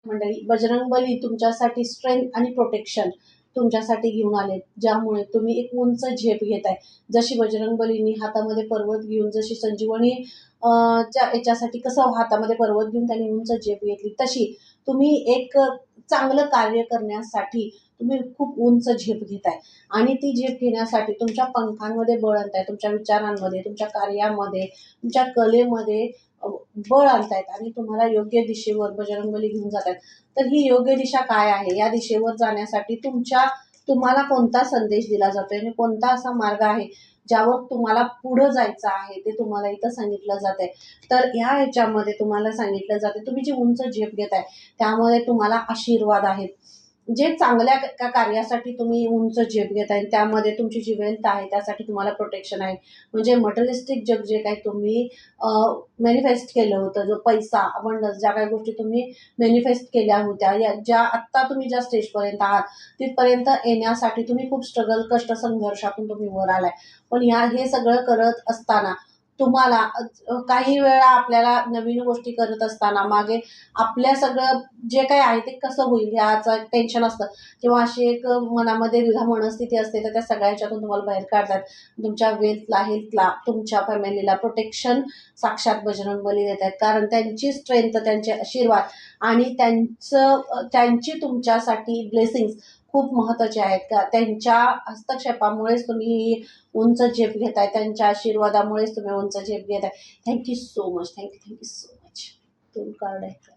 मंडळी, बजरंगबली तुमच्यासाठी स्ट्रेंथ आणि प्रोटेक्शन तुमच्यासाठी घेऊन आले, ज्यामुळे तुम्ही एक उंच झेप घेताय. जशी बजरंगबलींनी हातामध्ये पर्वत घेऊन जशी संजीवनी याच्यासाठी कसं हातामध्ये पर्वत घेऊन त्यांनी उंच झेप घेतली, तशी तुम्ही एक चांगलं कार्य करण्यासाठी तुम्ही खूप उंच झेप घेताय आणि ती झेप घेण्यासाठी तुमच्या पंखांमध्ये बळ आणताय, तुमच्या विचारांमध्ये, तुमच्या कार्यामध्ये, तुमच्या कलेमध्ये बळ आणतायत आणि तुम्हाला योग्य दिशेवर बजरंगबली घेऊन जात आहेत. तर ही योग्य दिशा काय आहे, या दिशेवर जाण्यासाठी तुम्हाला कोणता संदेश दिला जातोय आणि कोणता असा मार्ग आहे ज्यावर तुम्हाला पुढे जायचं आहे ते तुम्हाला इथं सांगितलं जात आहे. तर ह्याच्यामध्ये तुम्हाला सांगितलं जाते तुम्ही जी उंच झेप घेताय त्यामध्ये तुम्हाला आशीर्वाद आहेत. जे चांगल्या कार्यासाठी तुम्ही उंच झेप घेताय त्यामध्ये तुमची जी वेल्थ आहे त्यासाठी तुम्हाला प्रोटेक्शन आहे. म्हणजे मटेरियलिस्टिक जग जे काही तुम्ही मॅनिफेस्ट केलं होतं, जो पैसा अबंडन्स ज्या काही गोष्टी तुम्ही मॅनिफेस्ट केल्या होत्या, या ज्या आत्ता तुम्ही ज्या स्टेजपर्यंत आहात तिथपर्यंत येण्यासाठी तुम्ही खूप स्ट्रगल, कष्ट, संघर्षातून तुम्ही वर आलाय. पण हे सगळं करत असताना तुम्हाला काही वेळा आपल्याला नवीन गोष्टी करत असताना मागे आपल्या सगळं जे काही आहे ते कसं होईल याचं टेन्शन असतं किंवा अशी एक मनामध्ये द्विधा मनस्थिती असते. तर त्या सगळ्याच्यातून तुम्हाला बाहेर काढतात. तुमच्या वेल्थला, हेल्थला, तुमच्या फॅमिलीला प्रोटेक्शन साक्षात बजरंगबली देत आहेत. कारण त्यांची स्ट्रेंथ, त्यांचे आशीर्वाद आणि त्यांची तुमच्यासाठी ब्लेसिंग्स खूप महत्त्वाचे आहेत. का त्यांच्या हस्तक्षेपामुळेच तुम्ही उंच झेप घेताय, त्यांच्या आशीर्वादामुळेच तुम्ही उंच झेप घेताय. Thank you so much. Thank you so much. 2 card आहेत.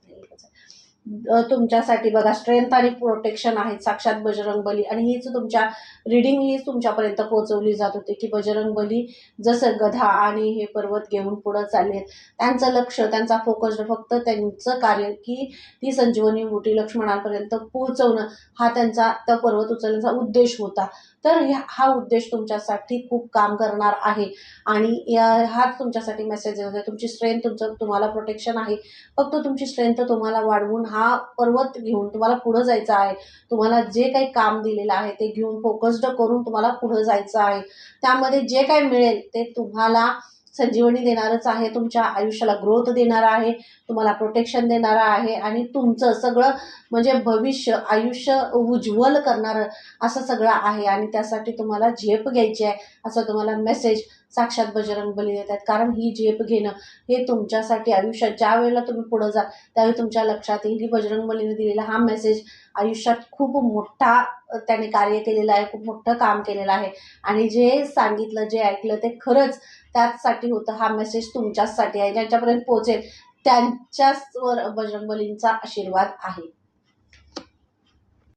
तुमच्यासाठी बघा स्ट्रेंथ आणि प्रोटेक्शन आहेत साक्षात बजरंगबली आणि हीच तुमच्या रीडिंग हीच तुमच्यापर्यंत पोहोचवली जात होती की बजरंगबली जसं गधा आणि हे पर्वत घेऊन पुढे चालले, त्यांचं लक्ष, त्यांचा फोकस फक्त त्यांचं कार्य की ती संजीवनी बूटी लक्ष्मणापर्यंत पोहोचवणं हा त्यांचा त्या पर्वत उचलण्याचा उद्देश होता. तर हा उद्देश तुमच्यासाठी खूप काम करणार आहे आणि हाच तुमच्यासाठी मेसेज आहे. तुमची स्ट्रेंथ, तुम्हाला प्रोटेक्शन आहे. फक्त तुमची स्ट्रेंथ तुम्हाला वाढवून हा पर्वत घेऊन तुम्हाला पुढे जायचं आहे. तुम्हाला जे काही काम दिलेलं आहे ते घेऊन फोकस्ड करून तुम्हाला पुढे जायचं आहे. त्यामध्ये जे काही मिळेल ते तुम्हाला संजीवनी देणारच आहे, तुमच्या आयुष्याला ग्रोथ देणार आहे, तुम्हाला प्रोटेक्शन देणार आहे आणि तुमचं सगळं म्हणजे भविष्य, आयुष्य उज्ज्वल करणारं असं सगळं आहे आणि त्यासाठी तुम्हाला झेप घ्यायची आहे असं तुम्हाला मेसेज साक्षात बजरंगबली देत आहेत. कारण ही झेप घेणं हे तुमच्यासाठी आयुष्यात ज्या वेळेला तुम्ही पुढे जा त्यावेळी तुमच्या लक्षात येईल की बजरंगबलीने दिलेला हा मेसेज आयुष्यात खूप मोठा त्याने कार्य केलेलं आहे, खूप मोठं काम केलेलं आहे आणि जे सांगितलं, जे ऐकलं ते खरंच त्याचसाठी होतं. हा मेसेज तुमच्याचसाठी आहे. ज्यांच्यापर्यंत पोहोचेल त्यांच्याचवर बजरंगबलींचा आशीर्वाद आहे.